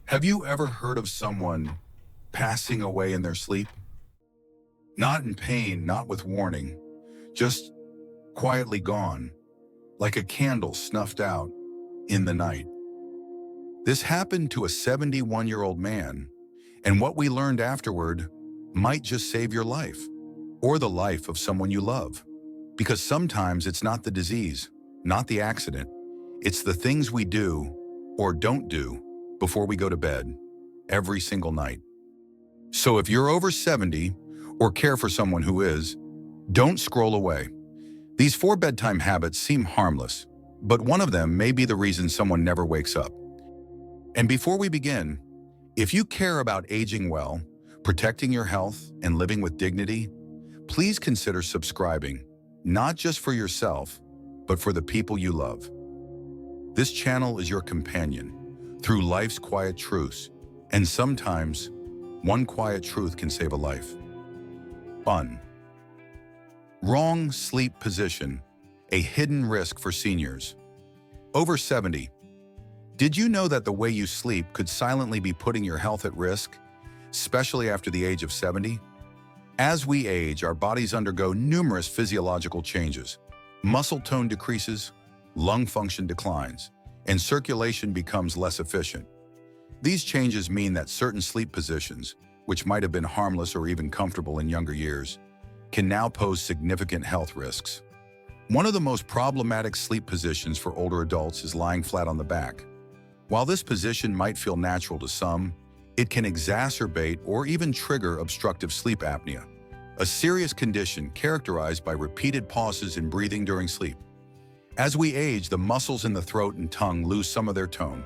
Have you ever heard of someone passing away in their sleep? Not in pain, not with warning, just quietly gone, like a candle snuffed out in the night. This happened to a 71-year-old man, and what we learned afterward might just save your life, or the life of someone you love. Because sometimes it's not the disease, not the accident, it's the things we do or don't do before we go to bed every single night. So if you're over 70 or care for someone who is, don't scroll away. These 4 bedtime habits seem harmless, but one of them may be the reason someone never wakes up. And before we begin, if you care about aging well, protecting your health, and living with dignity, please consider subscribing, not just for yourself, but for the people you love. This channel is your companion through life's quiet truths, and sometimes one quiet truth can save a life. Fun. Wrong sleep position, a hidden risk for seniors. Over 70. Did you know that the way you sleep could silently be putting your health at risk, especially after the age of 70? As we age, our bodies undergo numerous physiological changes. Muscle tone decreases, lung function declines, and circulation becomes less efficient. These changes mean that certain sleep positions, which might have been harmless or even comfortable in younger years, can now pose significant health risks. One of the most problematic sleep positions for older adults is lying flat on the back. While this position might feel natural to some, it can exacerbate or even trigger obstructive sleep apnea, a serious condition characterized by repeated pauses in breathing during sleep. As we age, the muscles in the throat and tongue lose some of their tone.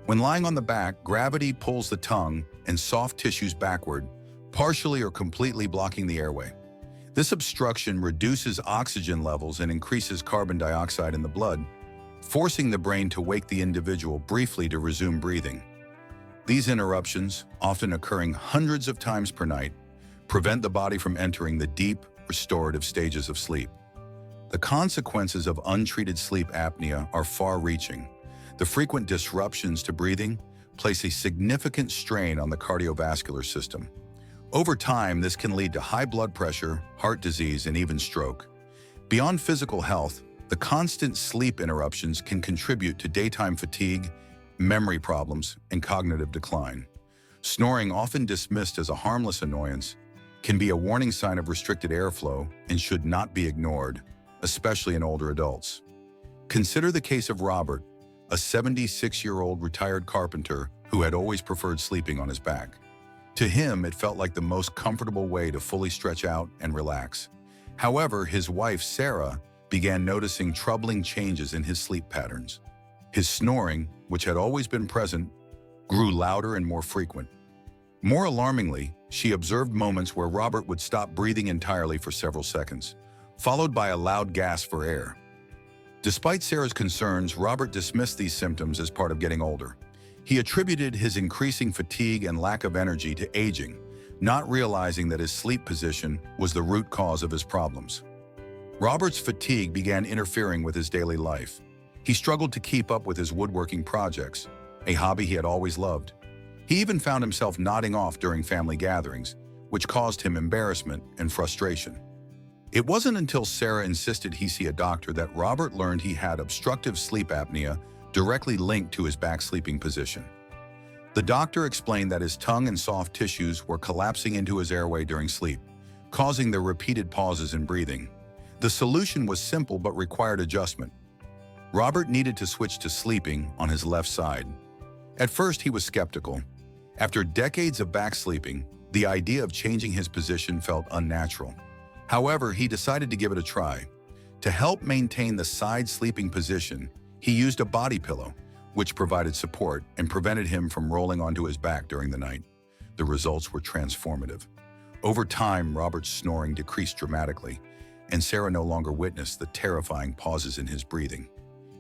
When lying on the back, gravity pulls the tongue and soft tissues backward, partially or completely blocking the airway. This obstruction reduces oxygen levels and increases carbon dioxide in the blood, forcing the brain to wake the individual briefly to resume breathing. These interruptions, often occurring hundreds of times per night, prevent the body from entering the deep, restorative stages of sleep. The consequences of untreated sleep apnea are far-reaching. The frequent disruptions to breathing place a significant strain on the cardiovascular system. Over time, this can lead to high blood pressure, heart disease, and even stroke. Beyond physical health, the constant sleep interruptions can contribute to daytime fatigue, memory problems, and cognitive decline. Snoring, often dismissed as a harmless annoyance, can be a warning sign of restricted airflow and should not be ignored, especially in older adults. Consider the case of Robert, a 76-year-old retired carpenter who had always preferred sleeping on his back. To him, it felt like the most comfortable way to fully stretch out and relax. However, his wife, Sarah, began noticing troubling changes in his sleep patterns. His snoring, which had always been present, grew louder and more frequent. More alarmingly, she observed moments where Robert would stop breathing entirely for several seconds, followed by a loud gasp for air. Despite Sarah's concerns, Robert dismissed these symptoms as part of getting older. He attributed his increasing fatigue and lack of energy to aging, not realizing that his sleep position was the root cause of his problems. Robert's fatigue began interfering with his daily life. He struggled to keep up with his woodworking projects, a hobby he had always loved. He even found himself nodding off during family gatherings, which caused him embarrassment and frustration. It wasn't until Sarah insisted he see a doctor that Robert learned he had obstructive sleep apnea directly linked to his back sleeping position. The doctor explained that his tongue and soft tissues were collapsing into his airway during sleep, causing the repeated pauses in breathing. The solution was simple but required adjustment. Robert needed to switch to sleeping on his left side. At first, he was skeptical. After decades of back sleeping, the idea of changing his position felt unnatural. However, he decided to give it a try. To help maintain the side sleeping position, he used a body pillow, which provided support and prevented him from rolling onto his back during the night. The results were transformative. Over time, Robert's snoring decreased dramatically, and Sarah no longer witnessed the terrifying pauses in his breathing.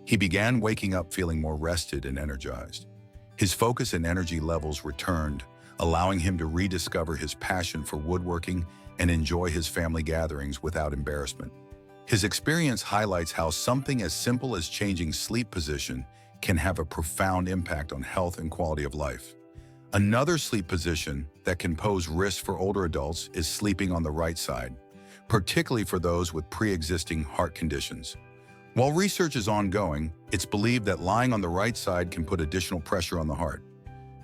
He began waking up feeling more rested and energized. His focus and energy levels returned, allowing him to rediscover his passion for woodworking and enjoy his family gatherings without embarrassment. His experience highlights how something as simple as changing sleep position can have a profound impact on health and quality of life. Another sleep position that can pose risks for older adults is sleeping on the right side, particularly for those with pre-existing heart conditions. While research is ongoing, it's believed that lying on the right side can put additional pressure on the heart.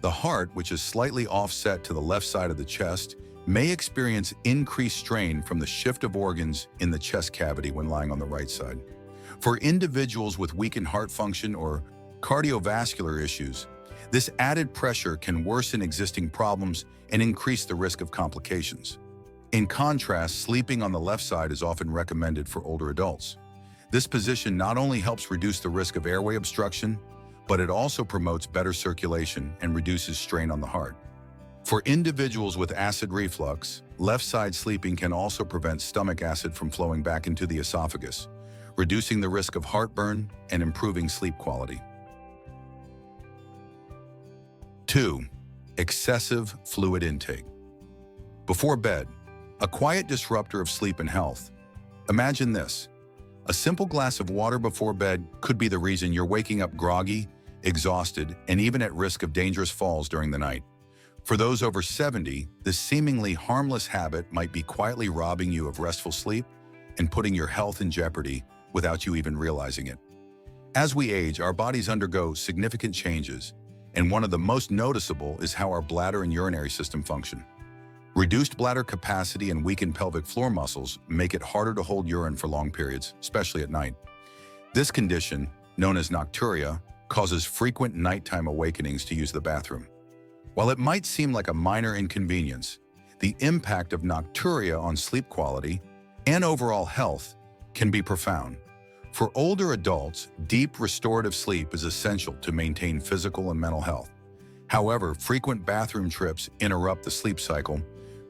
The heart, which is slightly offset to the left side of the chest, may experience increased strain from the shift of organs in the chest cavity when lying on the right side. For individuals with weakened heart function or cardiovascular issues, this added pressure can worsen existing problems and increase the risk of complications. In contrast, sleeping on the left side is often recommended for older adults. This position not only helps reduce the risk of airway obstruction, but it also promotes better circulation and reduces strain on the heart. For individuals with acid reflux, left side sleeping can also prevent stomach acid from flowing back into the esophagus, reducing the risk of heartburn and improving sleep quality. 2. Excessive fluid intake. Before bed, a quiet disruptor of sleep and health. Imagine this. A simple glass of water before bed could be the reason you're waking up groggy, exhausted, and even at risk of dangerous falls during the night. For those over 70, this seemingly harmless habit might be quietly robbing you of restful sleep and putting your health in jeopardy without you even realizing it. As we age, our bodies undergo significant changes, and one of the most noticeable is how our bladder and urinary system function. Reduced bladder capacity and weakened pelvic floor muscles make it harder to hold urine for long periods, especially at night. This condition, known as nocturia, causes frequent nighttime awakenings to use the bathroom. While it might seem like a minor inconvenience, the impact of nocturia on sleep quality and overall health can be profound. For older adults, deep restorative sleep is essential to maintain physical and mental health. However, frequent bathroom trips interrupt the sleep cycle,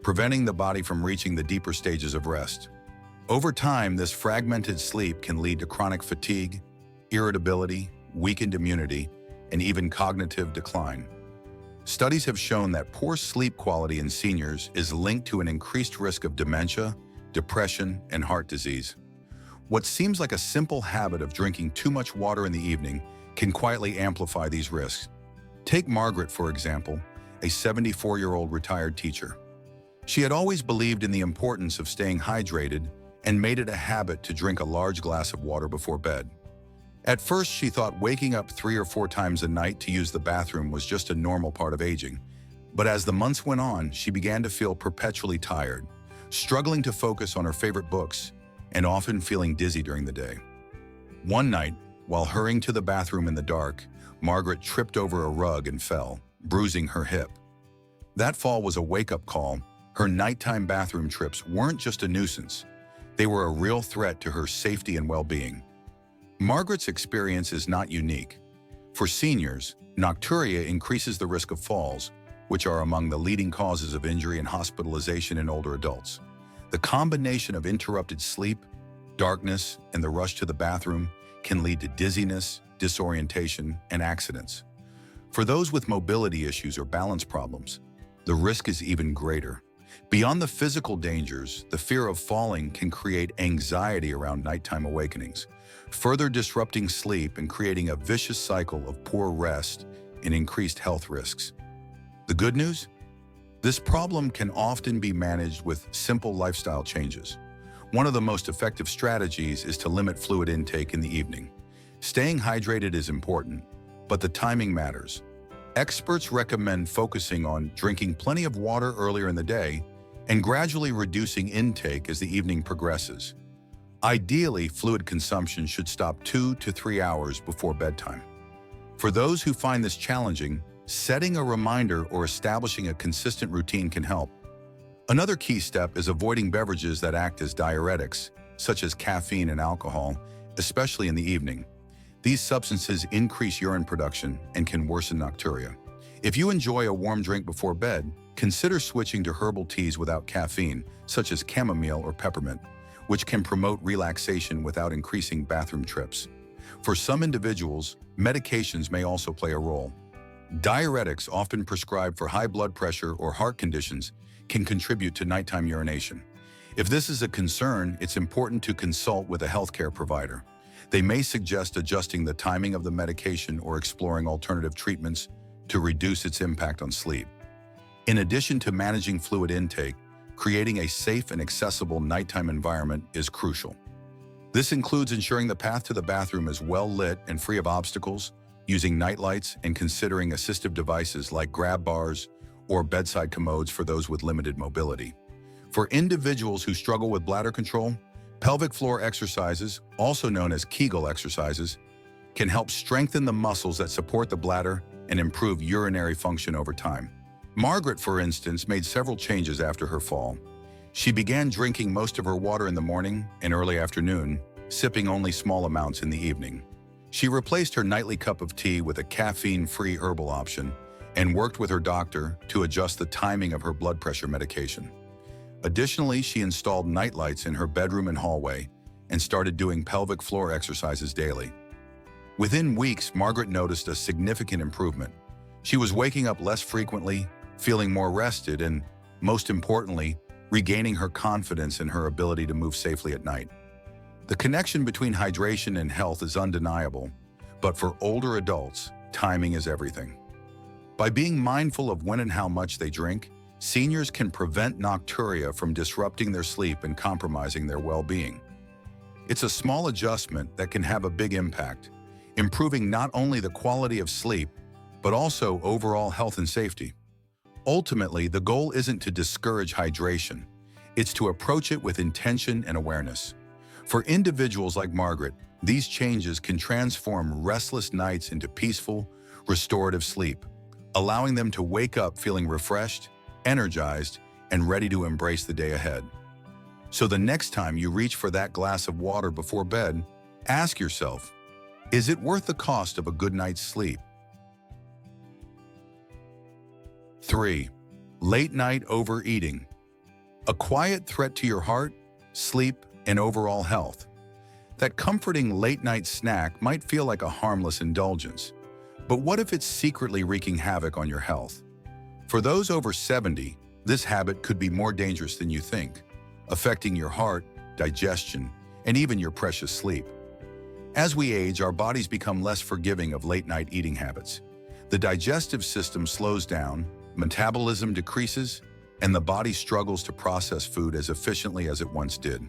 preventing the body from reaching the deeper stages of rest. Over time, this fragmented sleep can lead to chronic fatigue, irritability, weakened immunity, and even cognitive decline. Studies have shown that poor sleep quality in seniors is linked to an increased risk of dementia, depression, and heart disease. What seems like a simple habit of drinking too much water in the evening can quietly amplify these risks. Take Margaret, for example, a 74-year-old retired teacher. She had always believed in the importance of staying hydrated and made it a habit to drink a large glass of water before bed. At first, she thought waking up 3 or 4 times a night to use the bathroom was just a normal part of aging. But as the months went on, she began to feel perpetually tired, struggling to focus on her favorite books, and often feeling dizzy during the day. One night, while hurrying to the bathroom in the dark, Margaret tripped over a rug and fell, bruising her hip. That fall was a wake-up call. Her nighttime bathroom trips weren't just a nuisance. They were a real threat to her safety and well-being. Margaret's experience is not unique. For seniors, nocturia increases the risk of falls, which are among the leading causes of injury and hospitalization in older adults. The combination of interrupted sleep, darkness, and the rush to the bathroom can lead to dizziness, disorientation, and accidents. For those with mobility issues or balance problems, the risk is even greater. Beyond the physical dangers, the fear of falling can create anxiety around nighttime awakenings, further disrupting sleep and creating a vicious cycle of poor rest and increased health risks. The good news? This problem can often be managed with simple lifestyle changes. One of the most effective strategies is to limit fluid intake in the evening. Staying hydrated is important, but the timing matters. Experts recommend focusing on drinking plenty of water earlier in the day and gradually reducing intake as the evening progresses. Ideally, fluid consumption should stop 2 to 3 hours before bedtime. For those who find this challenging, setting a reminder or establishing a consistent routine can help. Another key step is avoiding beverages that act as diuretics, such as caffeine and alcohol, especially in the evening. These substances increase urine production and can worsen nocturia. If you enjoy a warm drink before bed, consider switching to herbal teas without caffeine, such as chamomile or peppermint, which can promote relaxation without increasing bathroom trips. For some individuals, medications may also play a role. Diuretics, often prescribed for high blood pressure or heart conditions, can contribute to nighttime urination. If this is a concern, it's important to consult with a healthcare provider. They may suggest adjusting the timing of the medication or exploring alternative treatments to reduce its impact on sleep. In addition to managing fluid intake, creating a safe and accessible nighttime environment is crucial. This includes ensuring the path to the bathroom is well lit and free of obstacles, using nightlights, and considering assistive devices like grab bars or bedside commodes for those with limited mobility. For individuals who struggle with bladder control, pelvic floor exercises, also known as Kegel exercises, can help strengthen the muscles that support the bladder and improve urinary function over time. Margaret, for instance, made several changes after her fall. She began drinking most of her water in the morning and early afternoon, sipping only small amounts in the evening. She replaced her nightly cup of tea with a caffeine-free herbal option and worked with her doctor to adjust the timing of her blood pressure medication. Additionally, she installed nightlights in her bedroom and hallway and started doing pelvic floor exercises daily. Within weeks, Margaret noticed a significant improvement. She was waking up less frequently, feeling more rested, and, most importantly, regaining her confidence in her ability to move safely at night. The connection between hydration and health is undeniable, but for older adults, timing is everything. By being mindful of when and how much they drink, seniors can prevent nocturia from disrupting their sleep and compromising their well-being. It's a small adjustment that can have a big impact, improving not only the quality of sleep, but also overall health and safety. Ultimately, the goal isn't to discourage hydration. It's to approach it with intention and awareness. For individuals like Margaret, these changes can transform restless nights into peaceful, restorative sleep, allowing them to wake up feeling refreshed, energized, and ready to embrace the day ahead. So the next time you reach for that glass of water before bed, ask yourself, is it worth the cost of a good night's sleep? 3. Late-night overeating. A quiet threat to your heart, sleep, and overall health. That comforting late-night snack might feel like a harmless indulgence, but what if it's secretly wreaking havoc on your health? For those over 70, this habit could be more dangerous than you think, affecting your heart, digestion, and even your precious sleep. As we age, our bodies become less forgiving of late-night eating habits. The digestive system slows down, metabolism decreases, and the body struggles to process food as efficiently as it once did.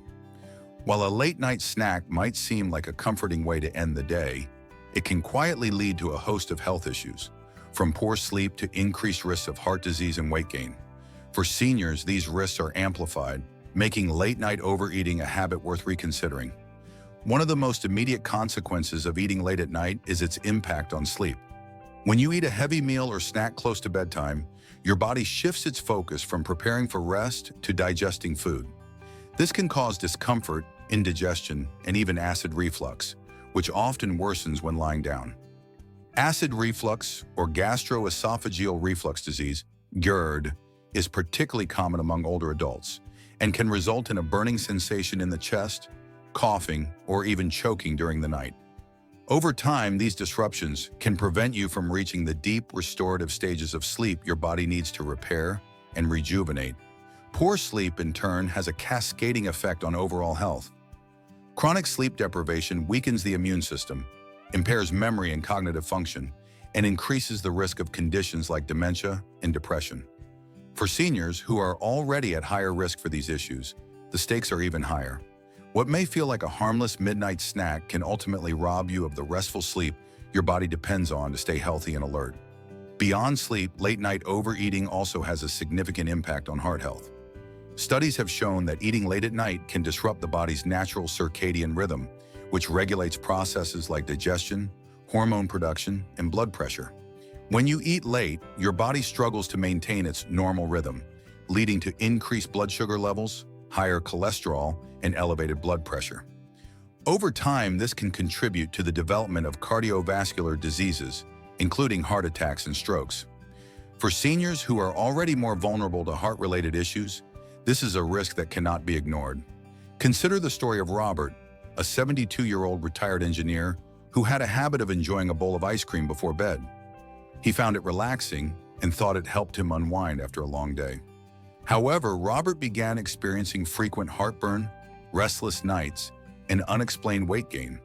While a late-night snack might seem like a comforting way to end the day, it can quietly lead to a host of health issues, from poor sleep to increased risks of heart disease and weight gain. For seniors, these risks are amplified, making late-night overeating a habit worth reconsidering. One of the most immediate consequences of eating late at night is its impact on sleep. When you eat a heavy meal or snack close to bedtime, your body shifts its focus from preparing for rest to digesting food. This can cause discomfort, indigestion, and even acid reflux, which often worsens when lying down. Acid reflux, or gastroesophageal reflux disease, GERD, is particularly common among older adults and can result in a burning sensation in the chest, coughing, or even choking during the night. Over time, these disruptions can prevent you from reaching the deep, restorative stages of sleep your body needs to repair and rejuvenate. Poor sleep, in turn, has a cascading effect on overall health. Chronic sleep deprivation weakens the immune system, impairs memory and cognitive function, and increases the risk of conditions like dementia and depression. For seniors who are already at higher risk for these issues, the stakes are even higher. What may feel like a harmless midnight snack can ultimately rob you of the restful sleep your body depends on to stay healthy and alert. Beyond sleep, late-night overeating also has a significant impact on heart health. Studies have shown that eating late at night can disrupt the body's natural circadian rhythm, which regulates processes like digestion, hormone production, and blood pressure. When you eat late, your body struggles to maintain its normal rhythm, leading to increased blood sugar levels, higher cholesterol, and elevated blood pressure. Over time, this can contribute to the development of cardiovascular diseases, including heart attacks and strokes. For seniors who are already more vulnerable to heart-related issues, this is a risk that cannot be ignored. Consider the story of Robert, a 72-year-old retired engineer who had a habit of enjoying a bowl of ice cream before bed. He found it relaxing and thought it helped him unwind after a long day. However, Robert began experiencing frequent heartburn, restless nights, and unexplained weight gain.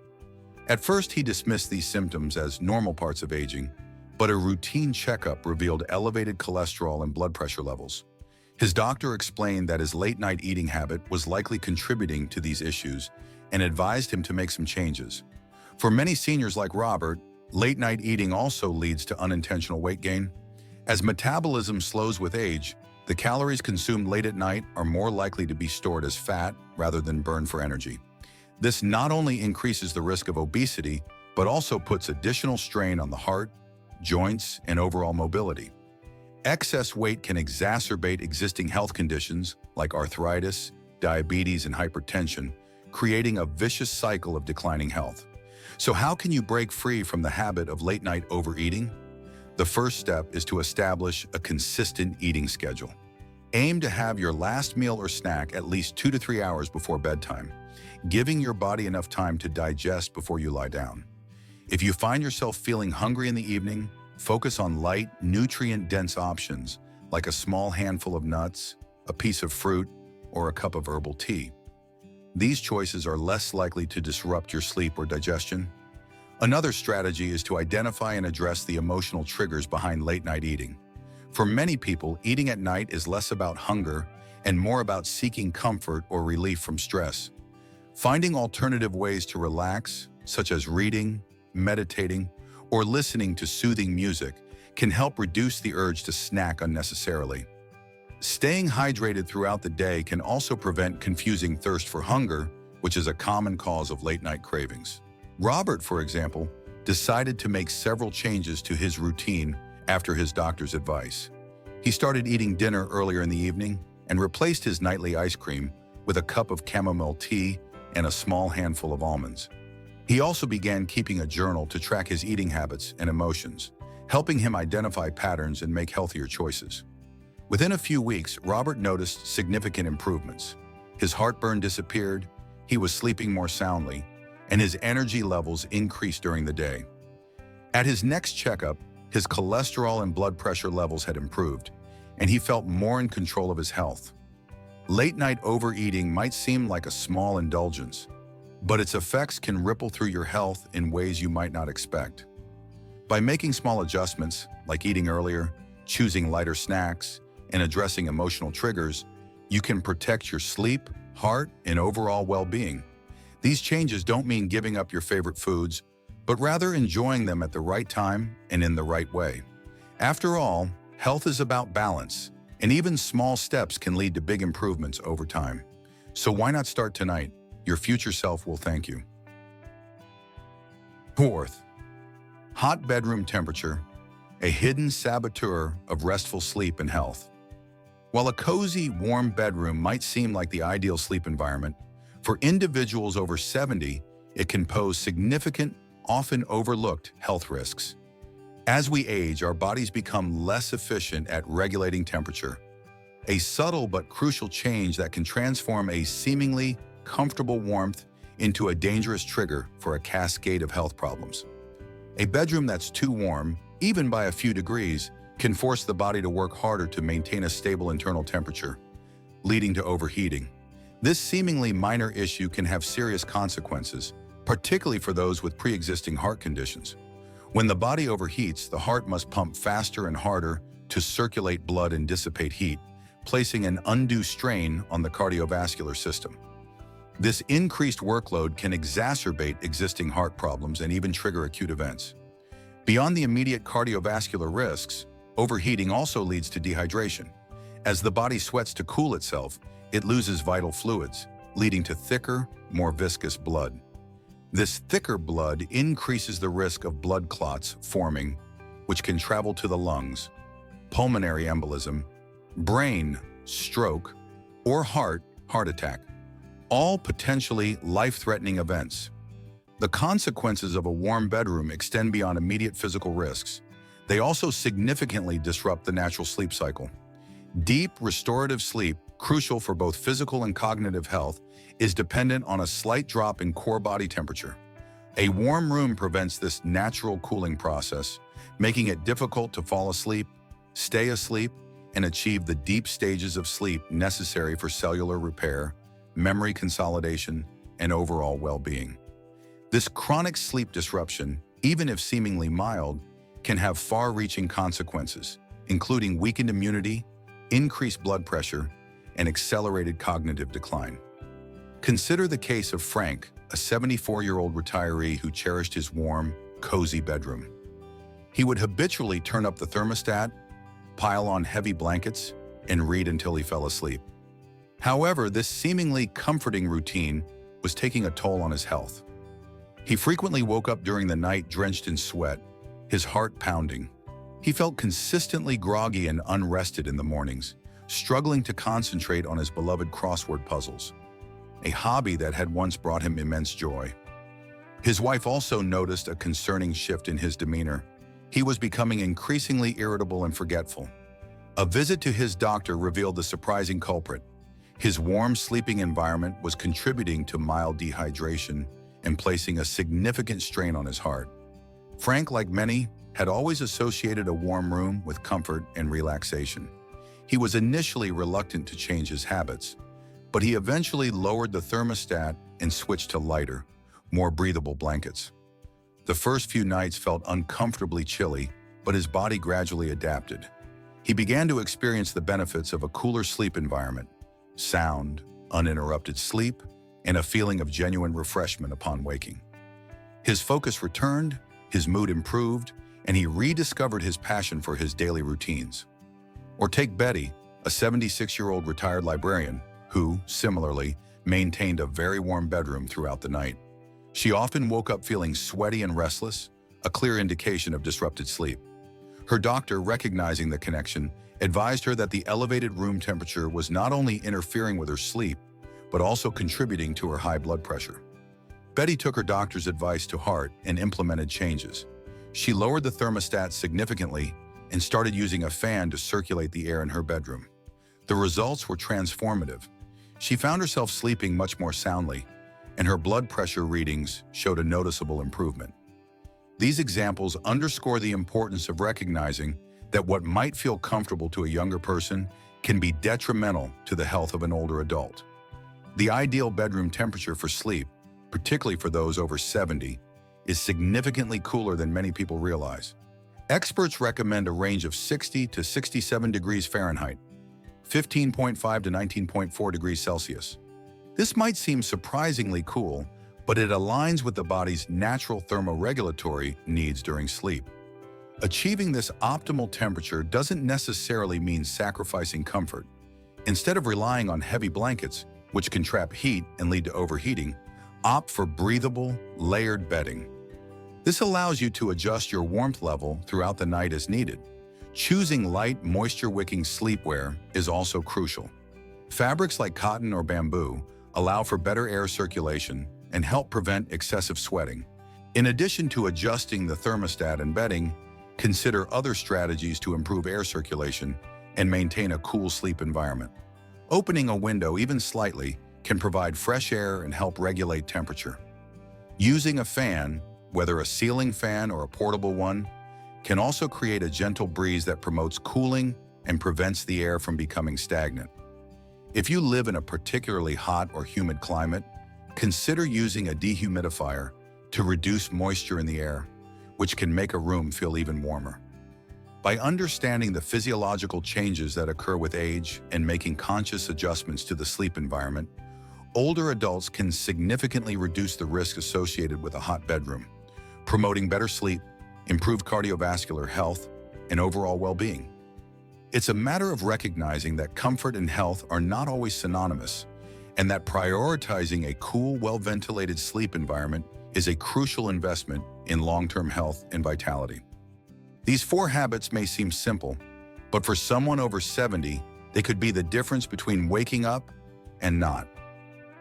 At first, he dismissed these symptoms as normal parts of aging, but a routine checkup revealed elevated cholesterol and blood pressure levels. His doctor explained that his late-night eating habit was likely contributing to these issues and advised him to make some changes. For many seniors like Robert, late-night eating also leads to unintentional weight gain. As metabolism slows with age, the calories consumed late at night are more likely to be stored as fat rather than burned for energy. This not only increases the risk of obesity, but also puts additional strain on the heart, joints, and overall mobility. Excess weight can exacerbate existing health conditions like arthritis, diabetes, and hypertension, creating a vicious cycle of declining health. So how can you break free from the habit of late-night overeating? The first step is to establish a consistent eating schedule. Aim to have your last meal or snack at least 2 to 3 hours before bedtime, giving your body enough time to digest before you lie down. If you find yourself feeling hungry in the evening, focus on light, nutrient-dense options like a small handful of nuts, a piece of fruit, or a cup of herbal tea. These choices are less likely to disrupt your sleep or digestion. Another strategy is to identify and address the emotional triggers behind late-night eating. For many people, eating at night is less about hunger and more about seeking comfort or relief from stress. Finding alternative ways to relax, such as reading, meditating, or listening to soothing music, can help reduce the urge to snack unnecessarily. Staying hydrated throughout the day can also prevent confusing thirst for hunger, which is a common cause of late-night cravings. Robert, for example, decided to make several changes to his routine after his doctor's advice. He started eating dinner earlier in the evening and replaced his nightly ice cream with a cup of chamomile tea and a small handful of almonds. He also began keeping a journal to track his eating habits and emotions, helping him identify patterns and make healthier choices. Within a few weeks, Robert noticed significant improvements. His heartburn disappeared, he was sleeping more soundly, and his energy levels increased during the day. At his next checkup, his cholesterol and blood pressure levels had improved, and he felt more in control of his health. Late-night overeating might seem like a small indulgence, but its effects can ripple through your health in ways you might not expect. By making small adjustments, like eating earlier, choosing lighter snacks, and addressing emotional triggers, you can protect your sleep, heart, and overall well-being. These changes don't mean giving up your favorite foods, but rather enjoying them at the right time and in the right way. After all, health is about balance, and even small steps can lead to big improvements over time. So why not start tonight? Your future self will thank you. Fourth, hot bedroom temperature, a hidden saboteur of restful sleep and health. While a cozy, warm bedroom might seem like the ideal sleep environment, for individuals over 70, it can pose significant, often overlooked health risks. As we age, our bodies become less efficient at regulating temperature, a subtle but crucial change that can transform a seemingly comfortable warmth into a dangerous trigger for a cascade of health problems. A bedroom that's too warm, even by a few degrees, can force the body to work harder to maintain a stable internal temperature, leading to overheating. This seemingly minor issue can have serious consequences, particularly for those with pre-existing heart conditions. When the body overheats, the heart must pump faster and harder to circulate blood and dissipate heat, placing an undue strain on the cardiovascular system. This increased workload can exacerbate existing heart problems and even trigger acute events. Beyond the immediate cardiovascular risks, overheating also leads to dehydration. As the body sweats to cool itself, it loses vital fluids, leading to thicker, more viscous blood. This thicker blood increases the risk of blood clots forming, which can travel to the lungs, pulmonary embolism, brain, stroke, or heart attack, all potentially life-threatening events. The consequences of a warm bedroom extend beyond immediate physical risks. They also significantly disrupt the natural sleep cycle. Deep, restorative sleep, crucial for both physical and cognitive health, is dependent on a slight drop in core body temperature. A warm room prevents this natural cooling process, making it difficult to fall asleep, stay asleep, and achieve the deep stages of sleep necessary for cellular repair, memory consolidation, and overall well-being. This chronic sleep disruption, even if seemingly mild, can have far-reaching consequences, including weakened immunity, increased blood pressure, and accelerated cognitive decline. Consider the case of Frank, a 74-year-old retiree who cherished his warm, cozy bedroom. He would habitually turn up the thermostat, pile on heavy blankets, and read until he fell asleep. However, this seemingly comforting routine was taking a toll on his health. He frequently woke up during the night drenched in sweat, his heart pounding. He felt consistently groggy and unrested in the mornings, struggling to concentrate on his beloved crossword puzzles, a hobby that had once brought him immense joy. His wife also noticed a concerning shift in his demeanor. He was becoming increasingly irritable and forgetful. A visit to his doctor revealed the surprising culprit. His warm sleeping environment was contributing to mild dehydration and placing a significant strain on his heart. Frank, like many, had always associated a warm room with comfort and relaxation. He was initially reluctant to change his habits, but he eventually lowered the thermostat and switched to lighter, more breathable blankets. The first few nights felt uncomfortably chilly, but his body gradually adapted. He began to experience the benefits of a cooler sleep environment, sound, uninterrupted sleep, and a feeling of genuine refreshment upon waking. His focus returned, his mood improved, and he rediscovered his passion for his daily routines. Or take Betty, a 76-year-old retired librarian who, similarly, maintained a very warm bedroom throughout the night. She often woke up feeling sweaty and restless, a clear indication of disrupted sleep. Her doctor, recognizing the connection, advised her that the elevated room temperature was not only interfering with her sleep, but also contributing to her high blood pressure. Betty took her doctor's advice to heart and implemented changes. She lowered the thermostat significantly and started using a fan to circulate the air in her bedroom. The results were transformative. She found herself sleeping much more soundly, and her blood pressure readings showed a noticeable improvement. These examples underscore the importance of recognizing that what might feel comfortable to a younger person can be detrimental to the health of an older adult. The ideal bedroom temperature for sleep, particularly for those over 70, is significantly cooler than many people realize. Experts recommend a range of 60 to 67 degrees Fahrenheit, 15.5 to 19.4 degrees Celsius. This might seem surprisingly cool, but it aligns with the body's natural thermoregulatory needs during sleep. Achieving this optimal temperature doesn't necessarily mean sacrificing comfort. Instead of relying on heavy blankets, which can trap heat and lead to overheating, opt for breathable, layered bedding. This allows you to adjust your warmth level throughout the night as needed. Choosing light, moisture-wicking sleepwear is also crucial. Fabrics like cotton or bamboo allow for better air circulation and help prevent excessive sweating. In addition to adjusting the thermostat and bedding, consider other strategies to improve air circulation and maintain a cool sleep environment. Opening a window even slightly can provide fresh air and help regulate temperature. Using a fan, whether a ceiling fan or a portable one, can also create a gentle breeze that promotes cooling and prevents the air from becoming stagnant. If you live in a particularly hot or humid climate, consider using a dehumidifier to reduce moisture in the air, which can make a room feel even warmer. By understanding the physiological changes that occur with age and making conscious adjustments to the sleep environment, older adults can significantly reduce the risk associated with a hot bedroom, promoting better sleep, improved cardiovascular health, and overall well-being. It's a matter of recognizing that comfort and health are not always synonymous, and that prioritizing a cool, well-ventilated sleep environment is a crucial investment in long-term health and vitality. These 4 habits may seem simple, but for someone over 70, they could be the difference between waking up and not.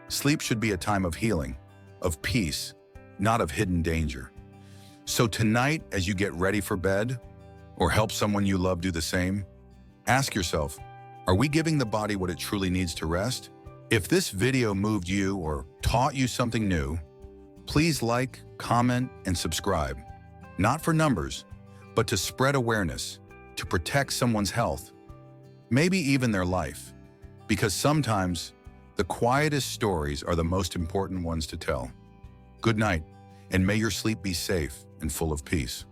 Sleep should be a time of healing, of peace, not of hidden danger. So tonight, as you get ready for bed, or help someone you love do the same, ask yourself, are we giving the body what it truly needs to rest? If this video moved you or taught you something new, please like, comment, and subscribe. Not for numbers, but to spread awareness, to protect someone's health, maybe even their life. Because sometimes, the quietest stories are the most important ones to tell. Good night, and may your sleep be safe and full of peace.